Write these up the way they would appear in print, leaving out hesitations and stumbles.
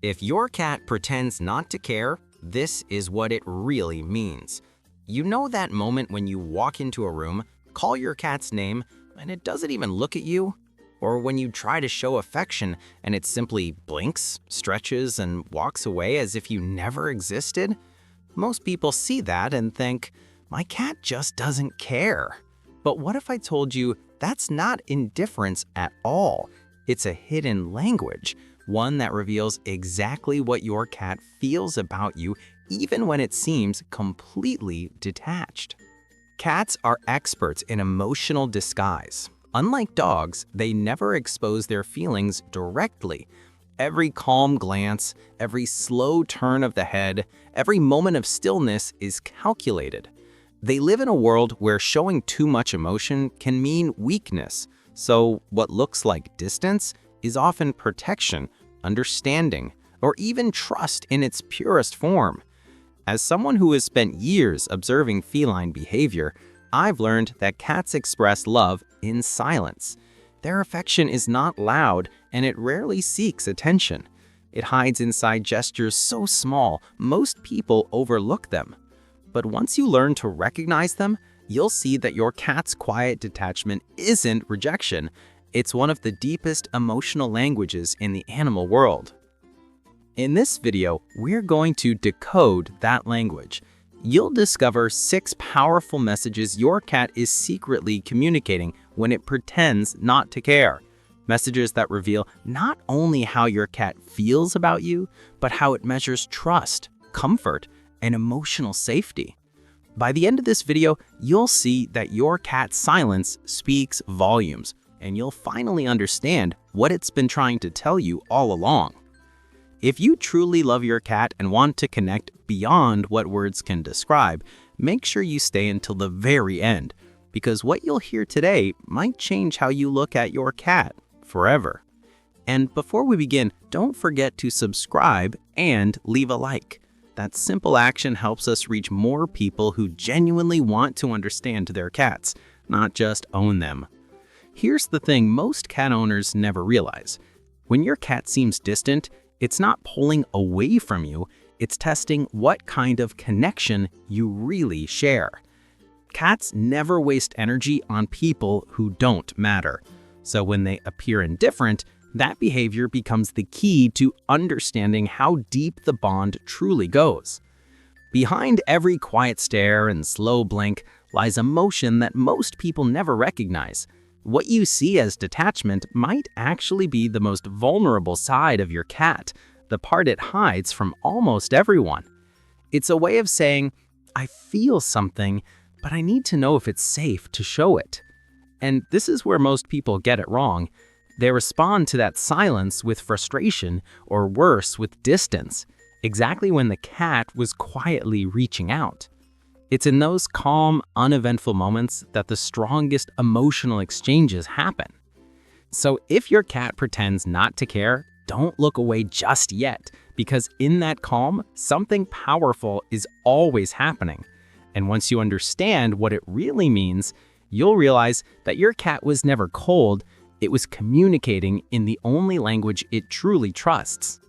If your cat pretends not to care, this is what it really means. You know that moment when you walk into a room, call your cat's name, and it doesn't even look at you? Or when you try to show affection and it simply blinks, stretches, and walks away as if you never existed? Most people see that and think, my cat just doesn't care. But what if I told you that's not indifference at all? It's a hidden language, one that reveals exactly what your cat feels about you, even when it seems completely detached. Cats are experts in emotional disguise. Unlike dogs, they never expose their feelings directly. Every calm glance, every slow turn of the head, every moment of stillness is calculated. They live in a world where showing too much emotion can mean weakness, so what looks like distance is often protection, understanding, or even trust in its purest form. As someone who has spent years observing feline behavior, I've learned that cats express love in silence. Their affection is not loud, and it rarely seeks attention. It hides inside gestures so small, most people overlook them. But once you learn to recognize them, you'll see that your cat's quiet detachment isn't rejection. It's one of the deepest emotional languages in the animal world. In this video, we're going to decode that language. You'll discover 6 powerful messages your cat is secretly communicating when it pretends not to care. Messages that reveal not only how your cat feels about you, but how it measures trust, comfort, and emotional safety. By the end of this video, you'll see that your cat's silence speaks volumes, and you'll finally understand what it's been trying to tell you all along. If you truly love your cat and want to connect beyond what words can describe, make sure you stay until the very end, because what you'll hear today might change how you look at your cat forever. And before we begin, don't forget to subscribe and leave a like. That simple action helps us reach more people who genuinely want to understand their cats, not just own them. Here's the thing most cat owners never realize. When your cat seems distant, it's not pulling away from you, it's testing what kind of connection you really share. Cats never waste energy on people who don't matter. So when they appear indifferent, that behavior becomes the key to understanding how deep the bond truly goes. Behind every quiet stare and slow blink lies emotion that most people never recognize. What you see as detachment might actually be the most vulnerable side of your cat, the part it hides from almost everyone. It's a way of saying, I feel something, but I need to know if it's safe to show it. And this is where most people get it wrong. They respond to that silence with frustration, or worse, with distance, exactly when the cat was quietly reaching out. It's in those calm, uneventful moments that the strongest emotional exchanges happen. So if your cat pretends not to care, don't look away just yet, because in that calm, something powerful is always happening. And once you understand what it really means, you'll realize that your cat was never cold, it was communicating in the only language it truly trusts.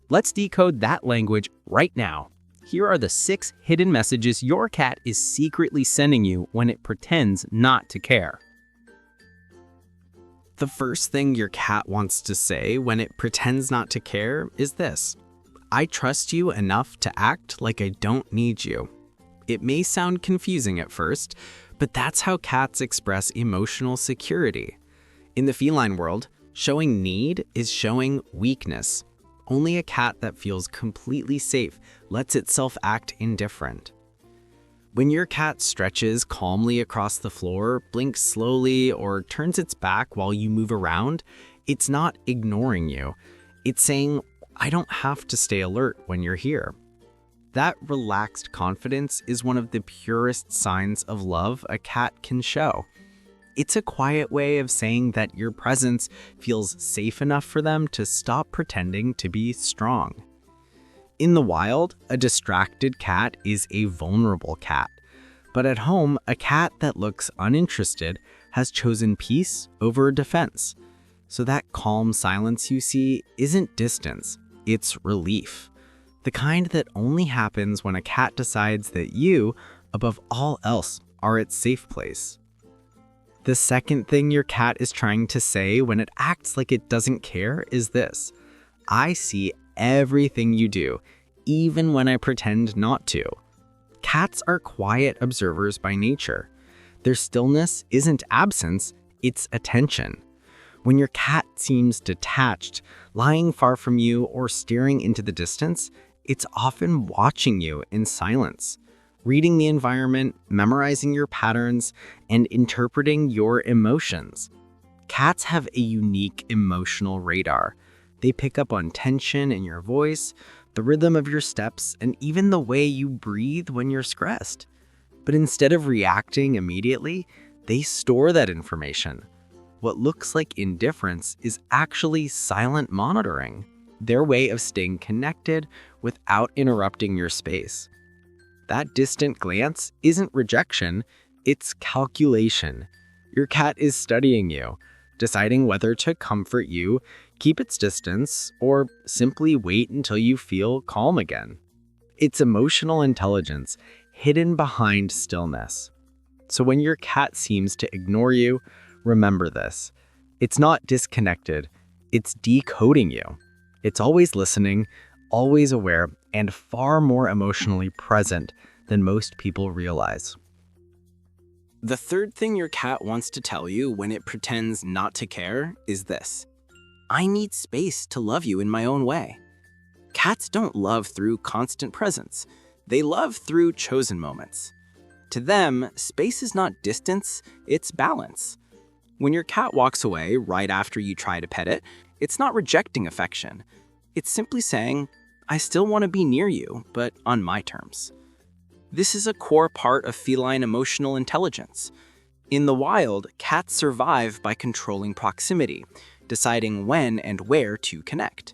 Let's decode that language right now. Here are the 6 hidden messages your cat is secretly sending you when it pretends not to care. The first thing your cat wants to say when it pretends not to care is this: I trust you enough to act like I don't need you. It may sound confusing at first, but that's how cats express emotional security. In the feline world, showing need is showing weakness. Only a cat that feels completely safe lets itself act indifferent. When your cat stretches calmly across the floor, blinks slowly, or turns its back while you move around, it's not ignoring you. It's saying, I don't have to stay alert when you're here. That relaxed confidence is one of the purest signs of love a cat can show. It's a quiet way of saying that your presence feels safe enough for them to stop pretending to be strong. In the wild, a distracted cat is a vulnerable cat. But at home, a cat that looks uninterested has chosen peace over defense. So that calm silence you see isn't distance, It's relief. The kind that only happens when a cat decides that you, above all else, are its safe place. The second thing your cat is trying to say when it acts like it doesn't care is this: I see everything you do, even when I pretend not to. Cats are quiet observers by nature. Their stillness isn't absence, it's attention. When your cat seems detached, lying far from you, or staring into the distance, it's often watching you in silence, reading the environment, memorizing your patterns, and interpreting your emotions. Cats have a unique emotional radar. They pick up on tension in your voice, the rhythm of your steps, and even the way you breathe when you're stressed. But instead of reacting immediately, they store that information. What looks like indifference is actually silent monitoring, their way of staying connected without interrupting your space. That distant glance isn't rejection, it's calculation. Your cat is studying you, deciding whether to comfort you, keep its distance, or simply wait until you feel calm again. It's emotional intelligence hidden behind stillness. So when your cat seems to ignore you, remember this: it's not disconnected, it's decoding you. It's always listening, always aware, and far more emotionally present than most people realize. The third thing your cat wants to tell you when it pretends not to care is this: I need space to love you in my own way. Cats don't love through constant presence. They love through chosen moments. To them, space is not distance, it's balance. When your cat walks away right after you try to pet it, it's not rejecting affection. It's simply saying, I still want to be near you, but on my terms. This is a core part of feline emotional intelligence. In the wild, cats survive by controlling proximity, deciding when and where to connect.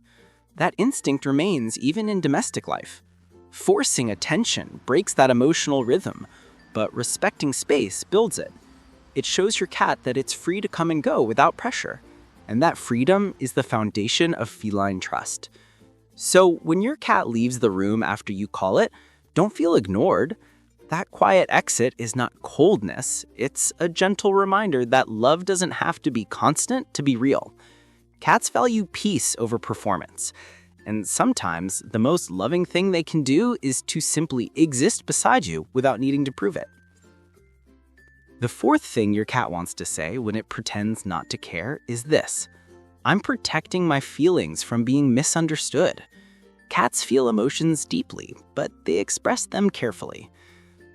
That instinct remains even in domestic life. Forcing attention breaks that emotional rhythm, but respecting space builds it. It shows your cat that it's free to come and go without pressure, and that freedom is the foundation of feline trust. So when your cat leaves the room after you call it, don't feel ignored. That quiet exit is not coldness, it's a gentle reminder that love doesn't have to be constant to be real. Cats value peace over performance, and sometimes the most loving thing they can do is to simply exist beside you without needing to prove it. The fourth thing your cat wants to say when it pretends not to care is this: I'm protecting my feelings from being misunderstood. Cats feel emotions deeply, but they express them carefully.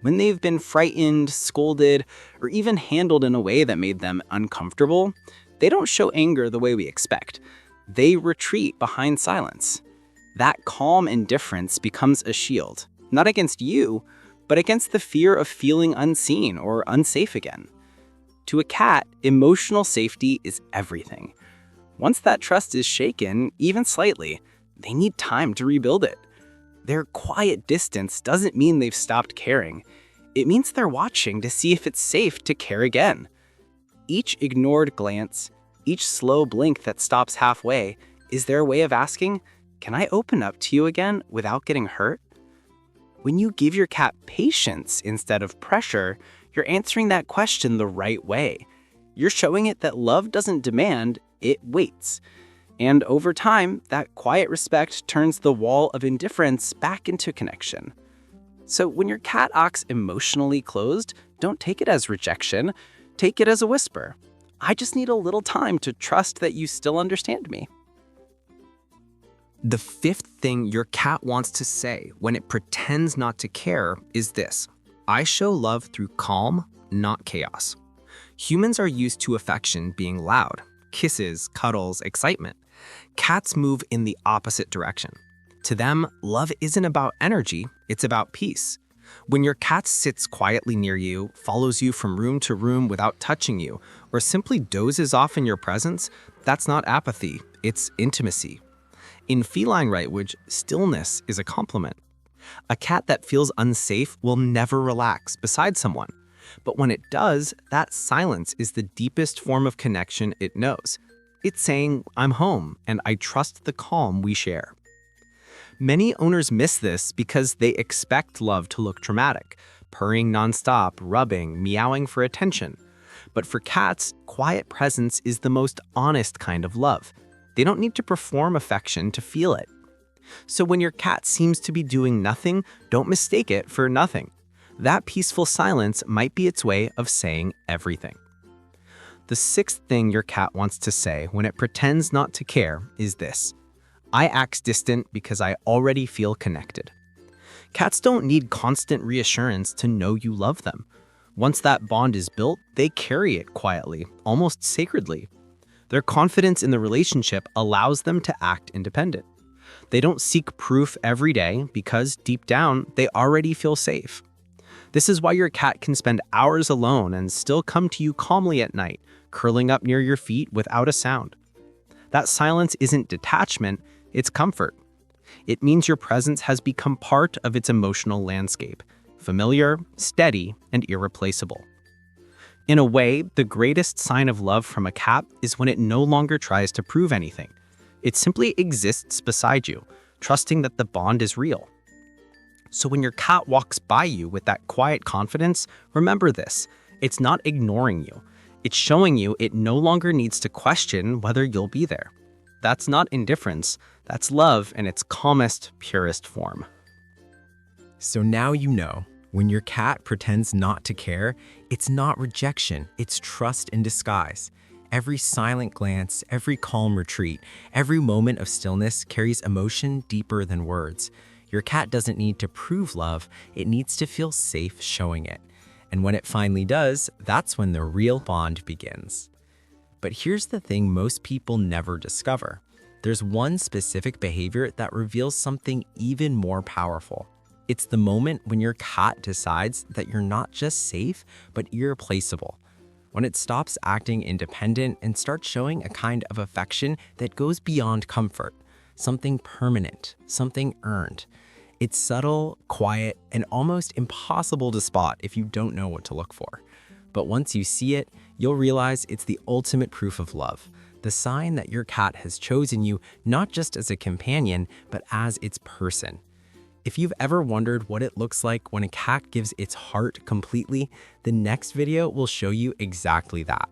When they've been frightened, scolded, or even handled in a way that made them uncomfortable, they don't show anger the way we expect. They retreat behind silence. That calm indifference becomes a shield, not against you, but against the fear of feeling unseen or unsafe again. To a cat, emotional safety is everything. Once that trust is shaken, even slightly, they need time to rebuild it. Their quiet distance doesn't mean they've stopped caring. It means they're watching to see if it's safe to care again. Each ignored glance, each slow blink that stops halfway, is their way of asking, can I open up to you again without getting hurt? When you give your cat patience instead of pressure, you're answering that question the right way. You're showing it that love doesn't demand, it waits. And over time, that quiet respect turns the wall of indifference back into connection. So when your cat acts emotionally closed, don't take it as rejection. Take it as a whisper. I just need a little time to trust that you still understand me. The fifth thing your cat wants to say when it pretends not to care is this: I show love through calm, not chaos. Humans are used to affection being loud, kisses, cuddles, excitement. Cats move in the opposite direction. To them, love isn't about energy, it's about peace. When your cat sits quietly near you, follows you from room to room without touching you, or simply dozes off in your presence, that's not apathy, it's intimacy. In feline language, stillness is a compliment. A cat that feels unsafe will never relax beside someone. But when it does, that silence is the deepest form of connection it knows. It's saying, I'm home, and I trust the calm we share. Many owners miss this because they expect love to look dramatic, purring nonstop, rubbing, meowing for attention. But for cats, quiet presence is the most honest kind of love. They don't need to perform affection to feel it. So when your cat seems to be doing nothing, don't mistake it for nothing. That peaceful silence might be its way of saying everything. The sixth thing your cat wants to say when it pretends not to care is this: I act distant because I already feel connected. Cats don't need constant reassurance to know you love them. Once that bond is built, they carry it quietly, almost sacredly. Their confidence in the relationship allows them to act independent. They don't seek proof every day because deep down, they already feel safe. This is why your cat can spend hours alone and still come to you calmly at night, curling up near your feet without a sound. That silence isn't detachment, it's comfort. It means your presence has become part of its emotional landscape, familiar, steady, and irreplaceable. In a way, the greatest sign of love from a cat is when it no longer tries to prove anything. It simply exists beside you, trusting that the bond is real. So when your cat walks by you with that quiet confidence, remember this: it's not ignoring you. It's showing you it no longer needs to question whether you'll be there. That's not indifference, that's love in its calmest, purest form. So now you know, when your cat pretends not to care, it's not rejection, it's trust in disguise. Every silent glance, every calm retreat, every moment of stillness carries emotion deeper than words. Your cat doesn't need to prove love, it needs to feel safe showing it. And when it finally does, that's when the real bond begins. But here's the thing most people never discover. There's one specific behavior that reveals something even more powerful. It's the moment when your cat decides that you're not just safe, but irreplaceable. When it stops acting independent and starts showing a kind of affection that goes beyond comfort, something permanent, something earned. It's subtle, quiet, and almost impossible to spot if you don't know what to look for. But once you see it, you'll realize it's the ultimate proof of love, the sign that your cat has chosen you not just as a companion, but as its person. If you've ever wondered what it looks like when a cat gives its heart completely, the next video will show you exactly that.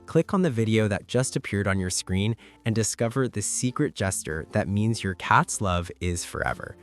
Click on the video that just appeared on your screen and discover the secret gesture that means your cat's love is forever.